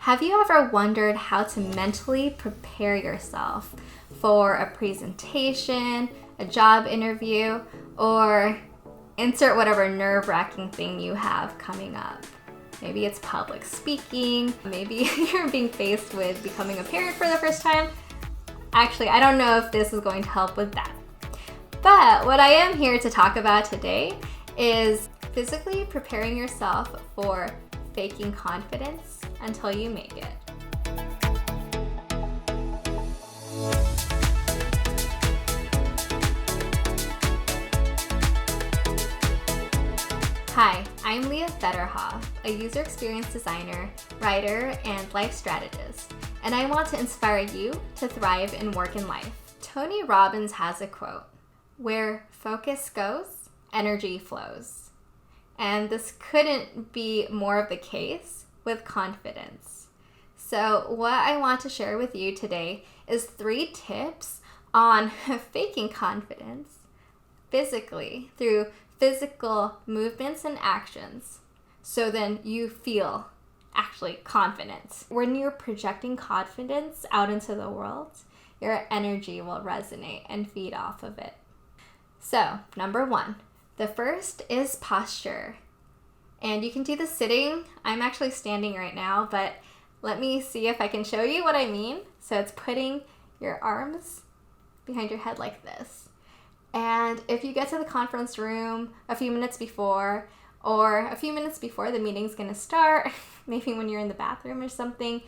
Have you ever wondered how to mentally prepare yourself for a presentation, a job interview, or insert whatever nerve-wracking thing you have coming up? Maybe it's public speaking, maybe you're being faced with becoming a parent for the first time. Actually, I don't know if this is going to help with that. But what I am here to talk about today is physically preparing yourself for faking confidence until you make it. Hi, I'm Leah Fetterhoff, a user experience designer, writer, and life strategist, and I want to inspire you to thrive in work and life. Tony Robbins has a quote, "Where focus goes, energy flows." And this couldn't be more of the case with confidence. So what I want to share with you today is 3 tips on faking confidence physically through physical movements and actions, so then you feel actually confident. When you're projecting confidence out into the world, your energy will resonate and feed off of it. So, number 1, the first is posture. And you can do this sitting. I'm actually standing right now, but let me see if I can show you what I mean. So it's putting your arms behind your head like this. And if you get to the conference room a few minutes before, or a few minutes before the meeting's gonna start, maybe when you're in the bathroom or something,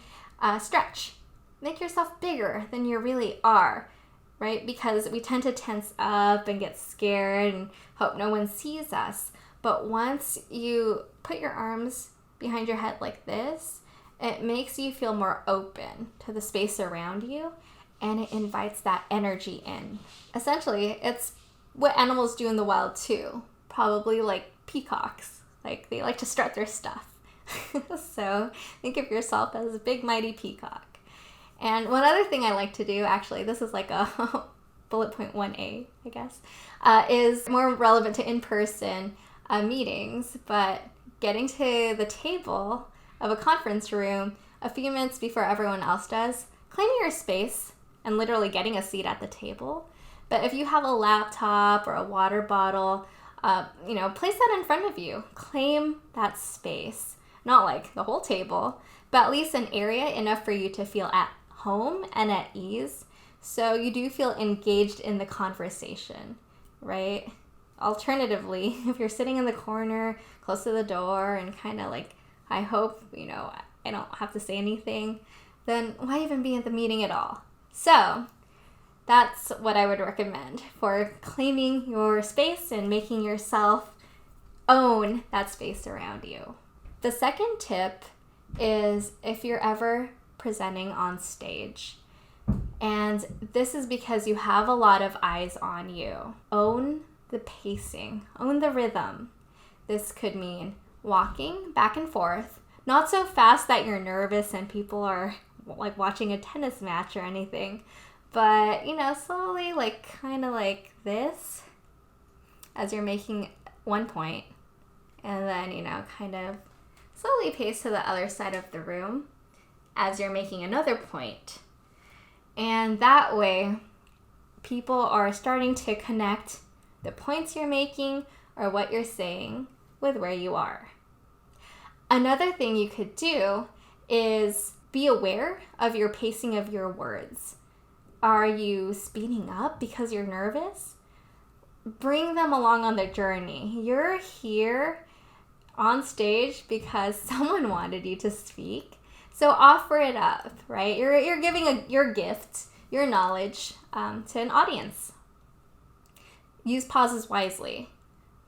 stretch. Make yourself bigger than you really are, right? Because we tend to tense up and get scared and hope no one sees us. But once you put your arms behind your head like this, it makes you feel more open to the space around you, and it invites that energy in. Essentially, it's what animals do in the wild too. Probably like peacocks. Like, they like to strut their stuff. So think of yourself as a big, mighty peacock. And one other thing I like to do, actually, this is like a bullet point 1A, I guess, is more relevant to in-person meetings, but getting to the table of a conference room a few minutes before everyone else does, claiming your space and literally getting a seat at the table. But if you have a laptop or a water bottle, place that in front of you. Claim that space. Not like the whole table, but at least an area enough for you to feel at home and at ease, so you do feel engaged in the conversation, right? Alternatively, if you're sitting in the corner close to the door and kind of like, I hope, I don't have to say anything, then why even be at the meeting at all? So that's what I would recommend for claiming your space and making yourself own that space around you. The second tip is if you're ever presenting on stage, and this is because you have a lot of eyes on you, own the pacing, own the rhythm. This could mean walking back and forth, not so fast that you're nervous and people are like watching a tennis match or anything, but slowly, like kind of like this as you're making one point, and then kind of slowly pace to the other side of the room as you're making another point. And that way, people are starting to connect the points you're making or what you're saying with where you are. Another thing you could do is be aware of your pacing of your words. Are you speeding up because you're nervous? Bring them along on the journey. You're here on stage because someone wanted you to speak. So offer it up, right? You're giving your gift, your knowledge to an audience. Use pauses wisely.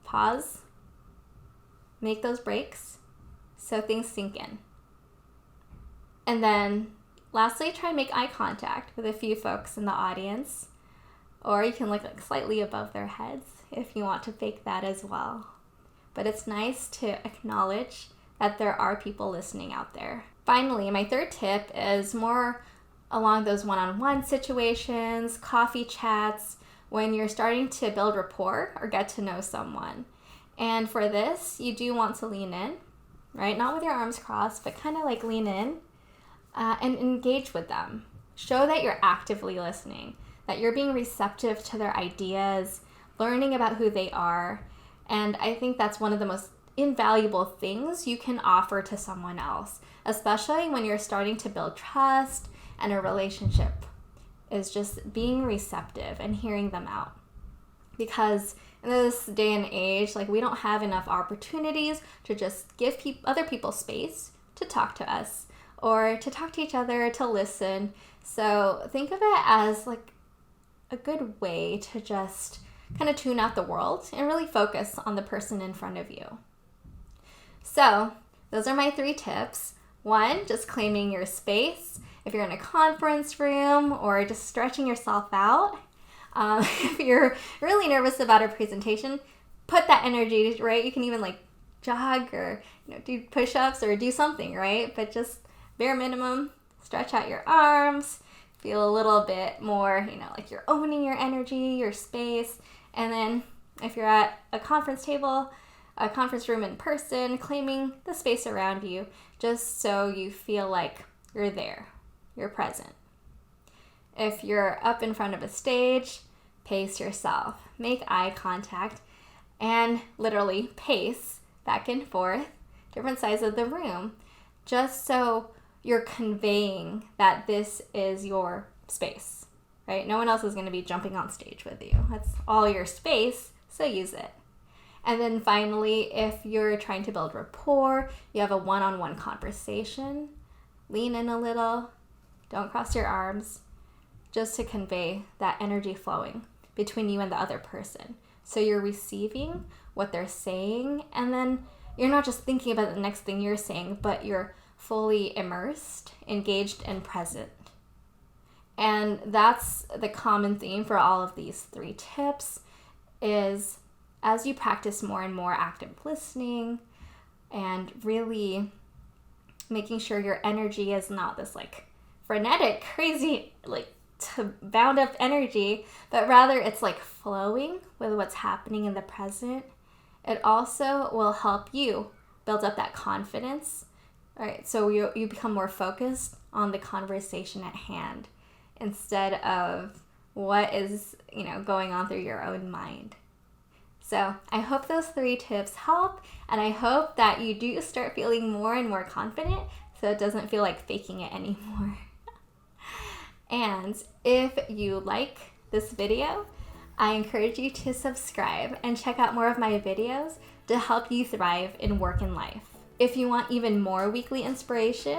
Pause. Make those breaks so things sink in. And then lastly, try and make eye contact with a few folks in the audience. Or you can look like slightly above their heads if you want to fake that as well. But it's nice to acknowledge that there are people listening out there. Finally, my third tip is more along those one-on-one situations, coffee chats, when you're starting to build rapport or get to know someone. And for this, you do want to lean in, right? Not with your arms crossed, but kind of like lean in. and engage with them. Show that you're actively listening, that you're being receptive to their ideas, learning about who they are. And I think that's one of the most invaluable things you can offer to someone else, especially when you're starting to build trust and a relationship, is just being receptive and hearing them out. Because in this day and age, like, we don't have enough opportunities to just give other people space to talk to us or to talk to each other, to listen. So think of it as like a good way to just kind of tune out the world and really focus on the person in front of you. So those are my 3 tips. 1, just claiming your space. If you're in a conference room or just stretching yourself out, if you're really nervous about a presentation, put that energy, right? You can even like jog or do push-ups or do something, right? But just bare minimum, stretch out your arms, feel a little bit more, like you're owning your energy, your space. And then if you're at a conference table, a conference room in person, claiming the space around you, just so you feel like you're there, you're present. If you're up in front of a stage, pace yourself, make eye contact, and literally pace back and forth, different sides of the room, just so you're conveying that this is your space, right? No one else is going to be jumping on stage with you. That's all your space, so use it. And then finally, if you're trying to build rapport, you have a one-on-one conversation, lean in a little, don't cross your arms, just to convey that energy flowing between you and the other person. So you're receiving what they're saying, and then you're not just thinking about the next thing you're saying, but you're fully immersed, engaged, and present. And that's the common theme for all of these 3 tips, is as you practice more and more active listening and really making sure your energy is not this like frenetic, crazy, like bound up energy, but rather it's like flowing with what's happening in the present, it also will help you build up that confidence. All right, so you become more focused on the conversation at hand instead of what is, going on through your own mind. So I hope those 3 tips help, and I hope that you do start feeling more and more confident so it doesn't feel like faking it anymore. And if you like this video, I encourage you to subscribe and check out more of my videos to help you thrive in work and life. If you want even more weekly inspiration,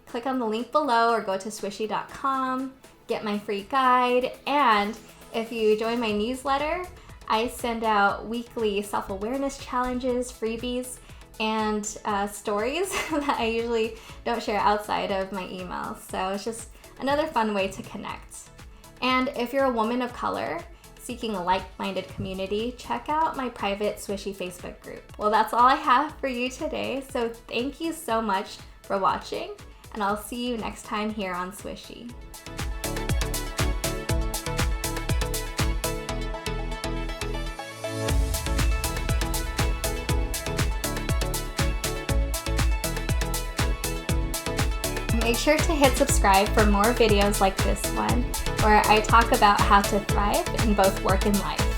click on the link below or go to swishie.com, get my free guide, and if you join my newsletter, I send out weekly self-awareness challenges, freebies, and stories that I usually don't share outside of my emails. So it's just another fun way to connect. And if you're a woman of color seeking a like-minded community, check out my private Swishie Facebook group. Well, that's all I have for you today. So thank you so much for watching, and I'll see you next time here on Swishie. Make sure to hit subscribe for more videos like this one, where I talk about how to thrive in both work and life.